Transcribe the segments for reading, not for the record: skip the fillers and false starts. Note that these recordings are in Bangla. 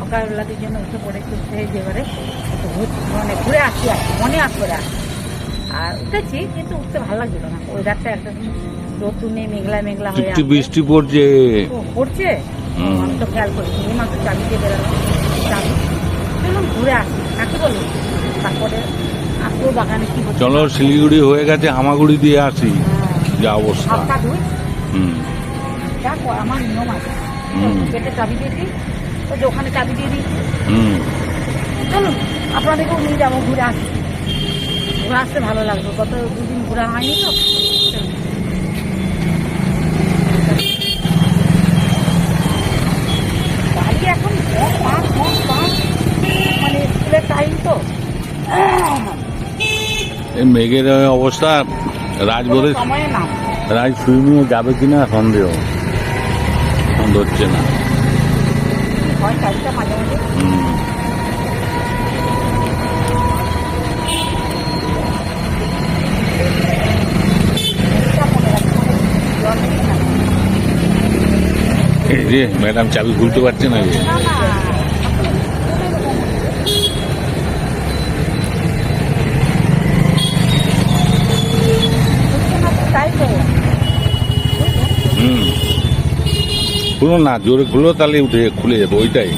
সকালবেলাদের জন্য উঠে পড়েছি, উঠে এবারে মানে ঘুরে আসি আর মনে আস করে আসি। আর উঠেছি কিন্তু উঠতে ভালো লাগছিল না, ওয়েদারটা একটা রোদ্দুর নেই, মেঘলা মেঘলা হয়ে একটু বৃষ্টি পড়ছে। পড়ছে, আমি তো খেয়াল করেছি। এই মাত্র চাবি দিয়ে বেরোলাম, চাবি চলুন ঘুরে আসি নাকি বলুন। তারপরে আসবো বাগানে কি হচ্ছে। চলো শিলিগুড়ি হয়ে গেছে, হামাগুড়ি দিয়ে আসি। যা অবস্থা। হাতটা ধুই, হুম দেখো আমার নিয়ম আছে, গেটে চাবি দিয়ে দিই, ওই যে ওখানে চাবি দিয়ে দিচ্ছি। চলুন আপনাদেরকেও নিয়ে যাবো, ঘুরে আসি। ঘুরে আসতে ভালো লাগবে, গত দুদিন ঘোরা হয়নি তো। বাড়ি এখন মানে স্কুলের টাইম তো। এই মেঘের অবস্থা, রাজ বলে সময়ে নাম রাজ সুইমিংয়ে যাবে কিনা সন্দেহ হচ্ছে না। হয় গাড়িটা মাঝে মাঝে। এই যে ম্যাডাম চাবি খুলতে পারছে না যে। খুলো না, জোরে খুলো, তাহলে উঠে খুলে যাবে ওইটাই।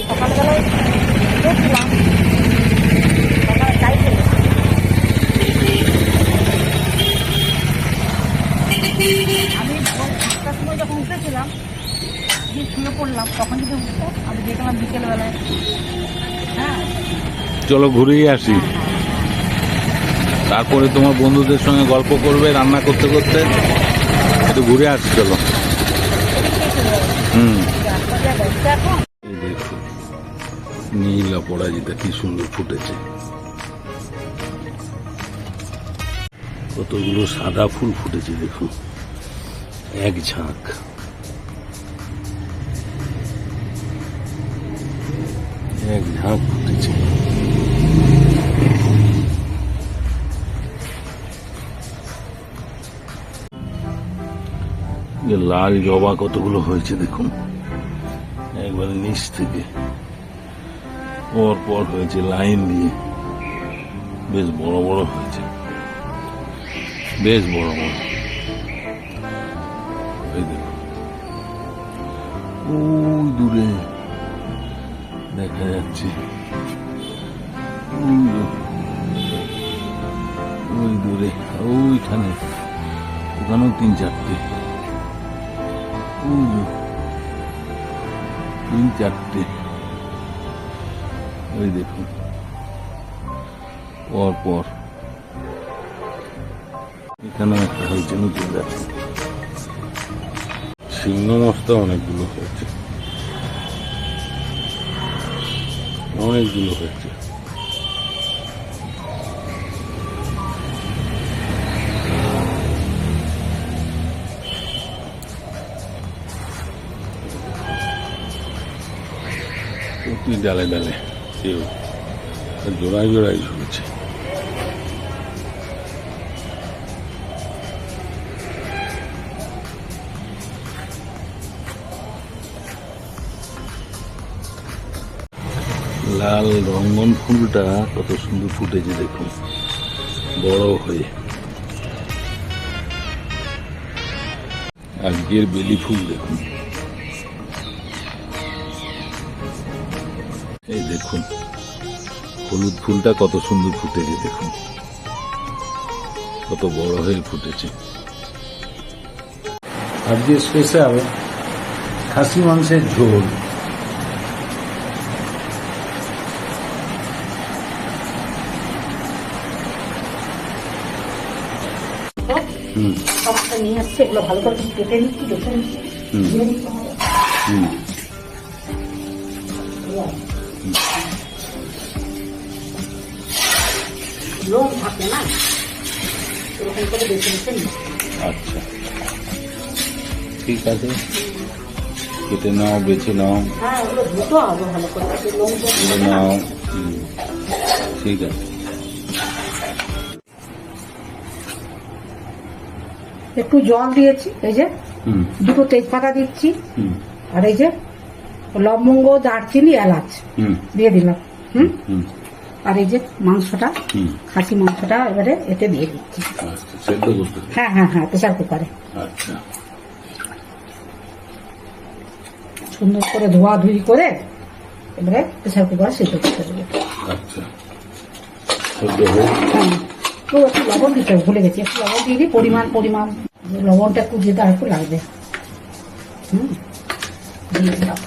সকালবেলায় গেছিলাম, সকালে চাই খেলে আমি ভোর 5টার সময় যখন উঠেছিলাম, গিয়ে শুয়ে পড়লাম, তখন যদি উঠতাম আমি দেখলাম বিকেলবেলায়। হ্যাঁ চলো ঘুরেই আসি, তারপরে তোমার বন্ধুদের সঙ্গে গল্প করবে রান্না করতে করতে। একটু ঘুরে আসি চলো। এই দেখো নীল অপরাজিতা কি সুন্দর ফুটেছে, কতগুলো সাদা ফুল ফুটেছে দেখুন, এক ঝাঁক। এক ঝাঁক ফুটেছে। লাল জবা কতগুলো হয়েছে দেখুন, একবারে নিচ থেকে পর পর হয়েছে লাইন দিয়ে, বেশ বড় বড় হয়েছে, বেশ বড় বড়। এই দেখুন ওই দূরে দেখা যাচ্ছে, ওই দূরে ওইখানে, ওখানেও 3-4টে, 3-4টে। ওই দেখুন পর পর, এখানে একটা হয়েছে নতুন গাছ। সিংহ মস্তা অনেকগুলো হয়েছে, অনেকগুলো হয়েছে। প্রতি ডালে ডালে কেউ জোড়ায় জোড়ায় ঝুলছে। লাল রঙ্গন ফুলটা কত সুন্দর ফুটেছে দেখুন, বড় হয়ে। আজকের বেলি ফুল দেখুন, এই দেখুন হলুদ ফুলটা কত সুন্দর ফুটেছে দেখুন, কত বড় হয়ে ফুটেছে। আজকে স্পেশাল খাসি মাংসের ঝোল। টমাটো নিয়ে আসছে, এগুলো ভালো করে কেটে নিচ্ছি, দেখে নিচ্ছি, দিয়ে নিতে হবে। লোম থাকে না, এরকম করে বেছে বেছে নিচ্ছি। আচ্ছা ঠিক আছে, কেটে নাও, বেছে নাও। হ্যাঁ ওগুলো ধুতে হবে ভালো করে, লোম কেটে নাও। ঠিক আছে। একটু জল দিয়েছি, এই যে হুম দুটো তেজপাতা দিচ্ছি, হুম আর এই যে লবঙ্গ, দারচিনি, এলাচ হুম দিয়ে দিলাম। হুম হুম আর এই যে মাংসটা, হুম খাসি মাংসটা এবারে এতে দিয়ে দিচ্ছি। আচ্ছা, সেদ্ধ করতে হবে। হ্যাঁ হ্যাঁ হ্যাঁ, প্রেসার কুকারে আচ্ছা সুন্দর করে ধোয়াধুয়ি করে এবারে প্রেসার কুকারে সেদ্ধ করতে দেবে। আচ্ছা, সেদ্ধ হোক। হ্যাঁ, তো একটু লবণ দিতে হবে, ভুলে গেছি, একটু লবণ দিয়ে দিই, পরিমাণ লবণটা একটু দিতে আর একটু লাগবে। হুম দিয়ে দিলাম।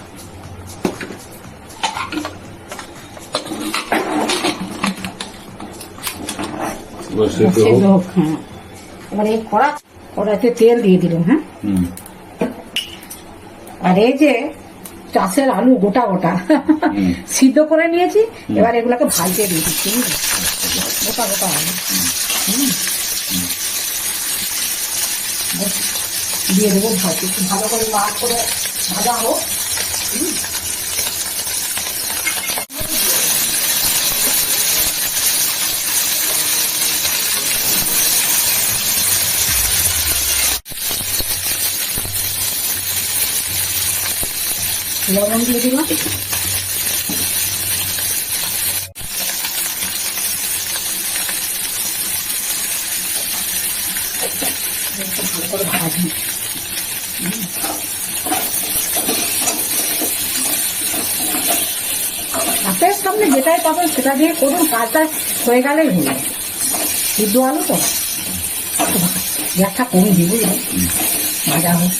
এবার সেদ্ধ সেদ্ধ হোক। হোক, হ্যাঁ। এবারে এই কড়াইতে তেল দিয়ে দিলাম। হ্যাঁ, হুম আর এই যে চাষের আলু গোটা গোটা হুম। সিদ্ধ করে নিয়েছি, এবার এগুলোকে ভাজতে দিয়ে দিচ্ছি, বুঝলে? গোটা গোটা আলু হুম। দিয়ে দেবো ভাজতে, একটু ভালো করে লাল করে ভাজা হোক। হুম। লবণ দিয়ে দিলাম, ভালো করে ভাজি। হাতের সামনে যেটাই পাবেন সেটা দিয়ে করুন, কাজটা হয়ে গেলেই হলো। সিদ্ধ আলু তো গ্যাসটা কমে দিই, বুঝলেন? ভাজা হোক,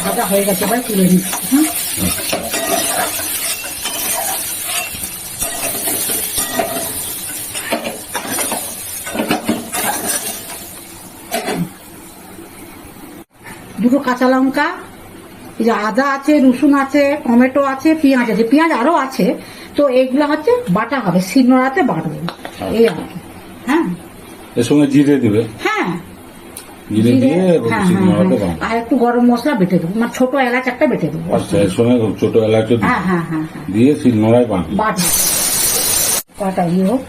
ভাজা হয়ে গেছে, এবার তুলে নিচ্ছি। হ্যাঁ, দুটো কাঁচা লঙ্কা, এই যে আদা আছে, রসুন আছে, টমেটো আছে, পেঁয়াজ আছে, পেঁয়াজ আরো আছে, তো এগুলো হচ্ছে বাটা হবে, শিলনোড়াতে বাটবো, এই আর কি। হ্যাঁ এর সঙ্গে জিরে দিবে, হ্যাঁ, জিরে দিয়ে হ্যাঁ শিলনোড়াতে হ্যাঁ, বাটবে। আর একটু গরম মশলা বেটে দেবো, মানে ছোট এলাচ একটা বেটে দেবো। আচ্ছা, এর সঙ্গে ছোট এলাচ হ্যাঁ হ্যাঁ হ্যাঁ হ্যাঁ, দিয়ে শিলনোড়ায় বাটবে। বাটবো। কটা ইয়ে হোক,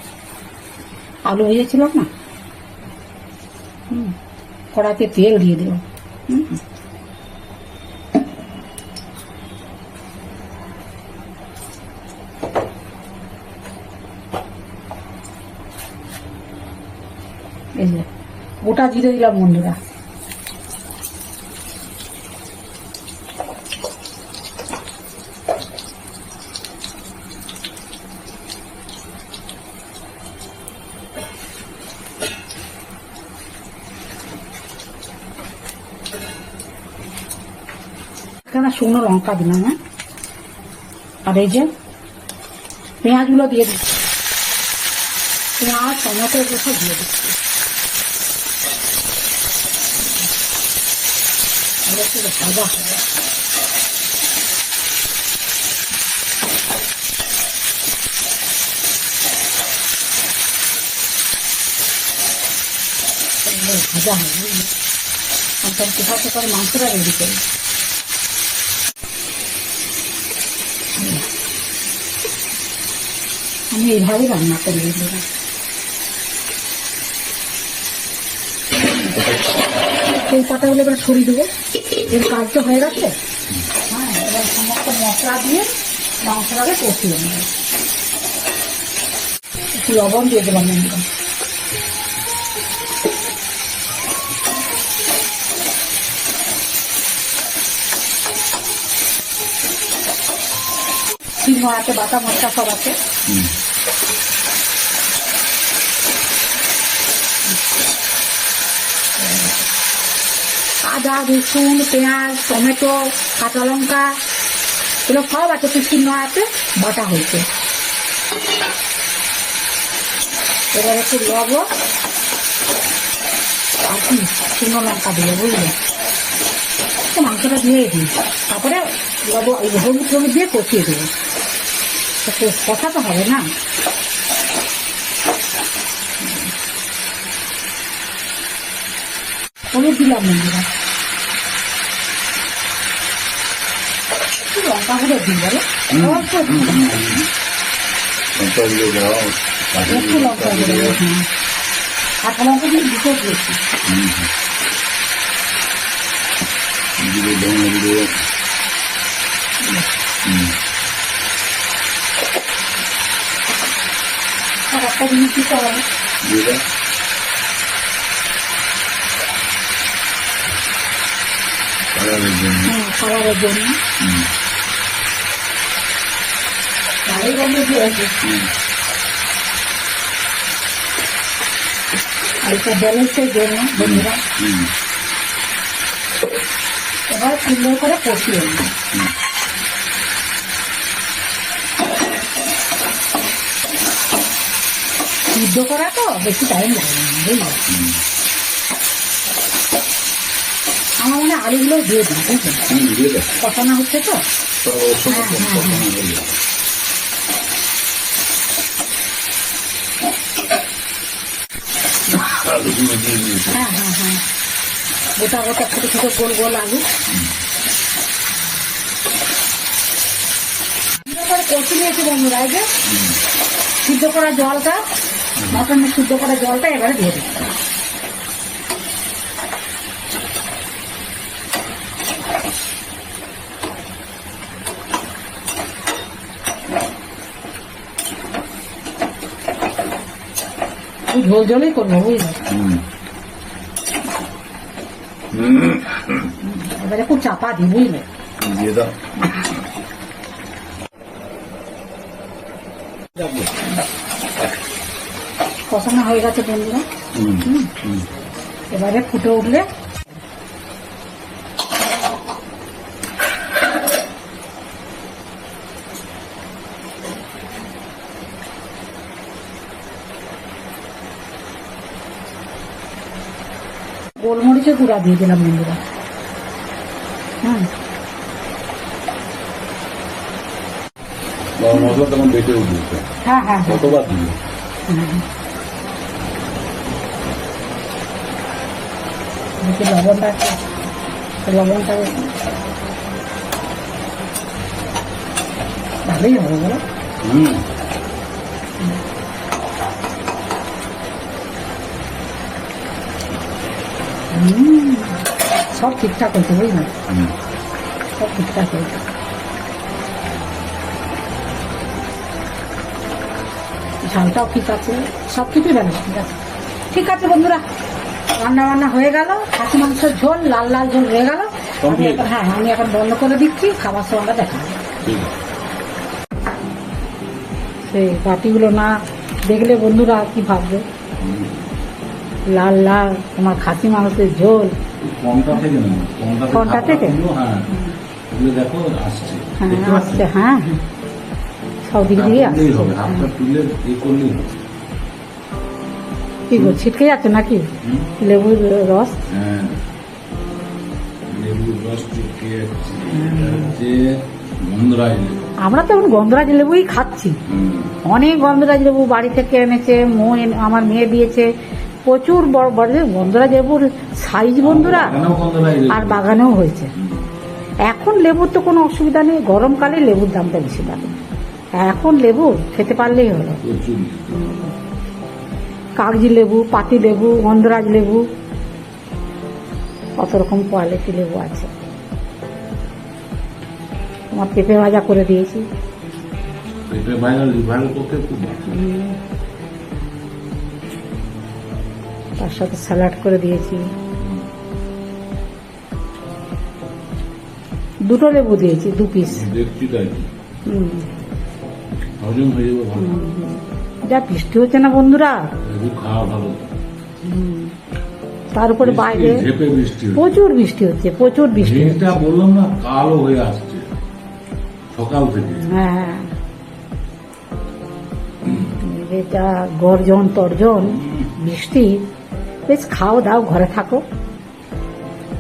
আলু ভেজেছিলাম না, কড়াইতে তেল দিয়ে দিলাম। এই যে গোটা জিরে দিলাম বন্ধুরা, এখানে শুকনো লঙ্কা দিলাম। হ্যাঁ, আর এই যে পেঁয়াজগুলো দিয়ে দিচ্ছি, পেঁয়াজ টমেটো এগুলো সব দিয়ে দিচ্ছি। একটু ভাজা হবে, ভাজা হবে, বুঝলি? এখন কোথাও করে মাংসটা রেডি করি। আমি এইভাবেই রান্না করি। এই পাতাগুলো এবার ছড়িয়ে দেবো, এর কাজ তো হয়ে গেছে। হ্যাঁ, এবার সমস্ত মশলা দিয়ে মাংসটাকে কষিয়ে নেব, একটু লবণ দিয়ে দেবো মনটা। সিংহ আছে, বাটা মশলা সব আছে। আদা, রসুন, পেঁয়াজ, টমেটো, কাঁচা লঙ্কা এগুলো সব আছে, সিংহ আছে, বাটা হয়েছে। এবার একটু লবণ আর কি শুকনো লঙ্কা দিলে, বুঝলে? মাংসটা দিয়ে দিই, তারপরে লবণ হলুদ হলুদ দিয়ে কষিয়ে দেবো, কথা তো হবে না। হলুদ দিলাম বন্ধুরা, একটু লঙ্কা গুঁড়ো দিই, বলো অল্প একটু লঙ্কা গুঁড়ো, কাঁচা লঙ্কা দিয়ে দুটো দিয়েছি। আর একটা জিনিস দিতে হবে, খাবারের জন্য গাড়ির গন্ধ দিয়েছে। আর এটা ব্যালেন্সের জন্য বন্ধুরা। এবার সুন্দর করে কষিয়ে নিই। সিদ্ধ করা তো বেশি টাইম লাগে না, বুঝলি? আমার মনে হয় আলুগুলো দিয়ে দিই, বুঝলি? কষানো হচ্ছে তো। হ্যাঁ হ্যাঁ হ্যাঁ, গোটা গোটা ছোটো ছোটো গোল গোল আলু করে কষি নিয়েছি বন্ধুরা। এই যে সিদ্ধ করা জলটা, মটনের সিদ্ধ করা জলটা এবারে দিয়ে দিচ্ছি। ঝোল ঝোলই করবো, বুঝলি? এবারে একটু চাপা দিই, বুঝলে? কষানো হয়ে গেছে বন্ধুরা। এবারে ফুটে উঠলে গোলমরিচের গুঁড়া দিয়ে দিলাম বন্ধুরা। মশলা তখন বেটে উঠবে। হ্যাঁ হ্যাঁ, কতবার দিবে? লবণটা লবণটা ভালোই হবে বলো। সব ঠিকঠাক হয়েছে, বুঝলি? সব ঠিকঠাক হয়েছে। ঝালটাও ঠিক আছে, সব কিছুই জানিস ঠিক আছে। ঠিক আছে বন্ধুরা, রান্না বান্না হয়ে গেল। খাসি মাংসের ঝোল লাল লাল ঝোল হয়ে গেল। হ্যাঁ, আমি এখন বন্ধ করে দিচ্ছি, খাবার সময়টা দেখা যাবে। সেই বাটিগুলো না দেখলে বন্ধুরা কি ভাববে, লাল লাল তোমার খাসি মাংসের ঝোল। কোনটা থেকে? হ্যাঁ আসছে, হ্যাঁ হ্যাঁ, সব দিক দিয়ে আসছে। কি গো, ছিটকে যাচ্ছে নাকি লেবুর রস? আমরা তো এখন গন্ধরাজ লেবুই খাচ্ছি। অনেক গন্ধরাজ লেবু বাড়ি থেকে এনেছে, আমার মেয়ে দিয়েছে। প্রচুর বড় বড় গন্ধরাজ লেবুর সাইজ বন্ধুরা, আর বাগানেও হয়েছে। এখন লেবুর তো কোনো অসুবিধা নেই, গরমকালে লেবুর দামটা বেশি লাগে। এখন লেবু খেতে পারলেই হলো। কাগজি লেবু, পাতি লেবু, গন্ধরাজ লেবু, কত রকম কোয়ালিটি লেবু আছে। তোমার পেঁপে ভাজা করে দিয়েছি। তার সাথে স্যালাড করে দিয়েছি। দুটো লেবু দিয়েছি, 2 পিস। যা বৃষ্টি হচ্ছে না বন্ধুরা, তার উপরে বাইরে প্রচুর বৃষ্টি হচ্ছে, প্রচুর বৃষ্টি। বললাম না, কালো হয়ে আসছে সকাল থেকে। হ্যাঁ, এটা গর্জন তর্জন বৃষ্টি। বেশ খাও দাও, ঘরে থাকো,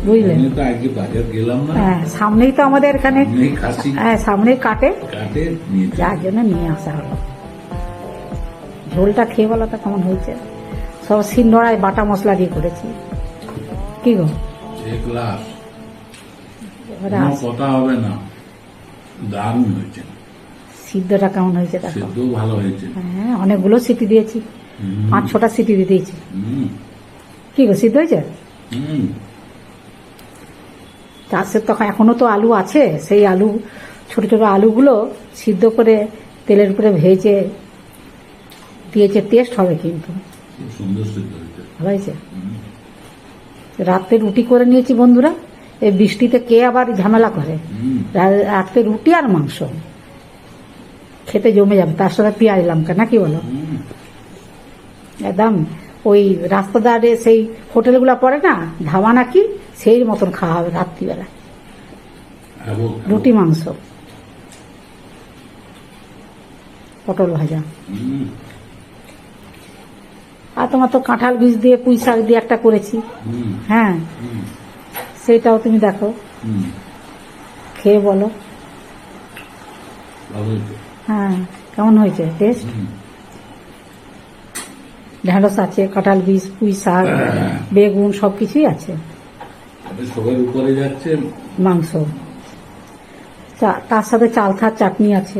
বুঝলেন? হ্যাঁ, সামনেই তো আমাদের এখানে, হ্যাঁ সামনেই কাটে, যার জন্য নিয়ে আসা হলো। ঝোলটা খেয়ে বলো তো কেমন হয়েছে। সব শিলনোড়ায় বাটা মশলা দিয়ে করেছি। কি গো, কথা হবে না, দারুণ হয়েছে। সিদ্ধটা কেমন হয়েছে দেখো। সিদ্ধ ভালো হয়েছে। হ্যাঁ, অনেকগুলো সিটি দিয়েছি, 5-6টা সিটি দিয়ে দিয়েছি। কি গো, সিদ্ধ হয়েছে? চাষের তখন এখনো তো আলু আছে, সেই আলু ছোট ছোট আলুগুলো সিদ্ধ করে তেলের উপরে ভেজে দিয়েছে, টেস্ট হবে কিন্তু। খুব সুন্দর সিদ্ধ হয়েছে। ভালো হয়েছে। রাতে রুটি করে নিয়েছি বন্ধুরা, এই বৃষ্টিতে কে আবার ঝামেলা করে। রাতে রুটি আর মাংস খেতে জমে যাবে, তার সাথে পেঁয়াজ লঙ্কা, নাকি বলো? একদম ওই রাস্তা ধারে সেই হোটেলগুলো পড়ে না, ধাবা নাকি, সেই মতন খাওয়া হবে রাত্রিবেলা, রুটি মাংস পটল ভাজা। আর তোমার তো কাঁঠাল বীজ দিয়ে পুঁই শাক দিয়ে একটা করেছি, হ্যাঁ, সেটাও তুমি দেখো, খেয়ে বলো। হ্যাঁ, কেমন হয়েছে টেস্ট? ঢেঁড়স আছে, কাঁঠাল বীজ, পুঁই শাক, বেগুন, সবকিছুই আছে। সবার উপরে যাচ্ছে মাংস, তার সাথে চালথার চাটনি আছে।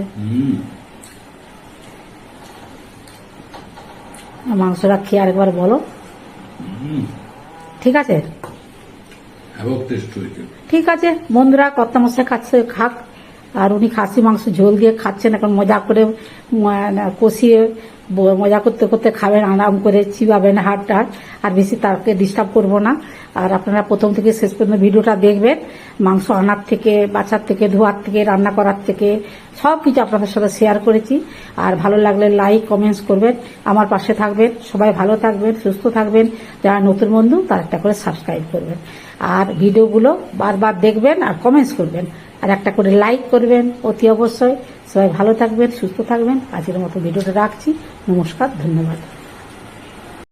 মাংসটা খেয়ে আরেকবার বলো। ঠিক আছে, ঠিক আছে বন্ধুরা, কর্তামশাই খাচ্ছে, খাক। আর উনি খাসি মাংস ঝোল দিয়ে খাচ্ছেন এখন, মজা করে কষিয়ে মজা করতে করতে খাবেন, আরাম করে চিবাবেন হাড় টাড়, আর বেশি তাকে ডিস্টার্ব করবো না। আর আপনারা প্রথম থেকে শেষ পর্যন্ত ভিডিওটা দেখবেন, মাংস আনার থেকে, বাছার থেকে, ধোয়ার থেকে, রান্না করার থেকে সব কিছু আপনাদের সাথে শেয়ার করেছি। আর ভালো লাগলে লাইক কমেন্টস করবেন, আমার পাশে থাকবেন। সবাই ভালো থাকবেন, সুস্থ থাকবেন। যারা নতুন বন্ধু তারা একটা করে সাবস্ক্রাইব করবেন, আর ভিডিওগুলো বারবার দেখবেন আর কমেন্টস করবেন, আর একটা করে লাইক করবেন অতি অবশ্যই। সবাই ভালো থাকবেন, সুস্থ থাকবেন। আজকের মতো ভিডিওটা রাখছি। নমস্কার, ধন্যবাদ।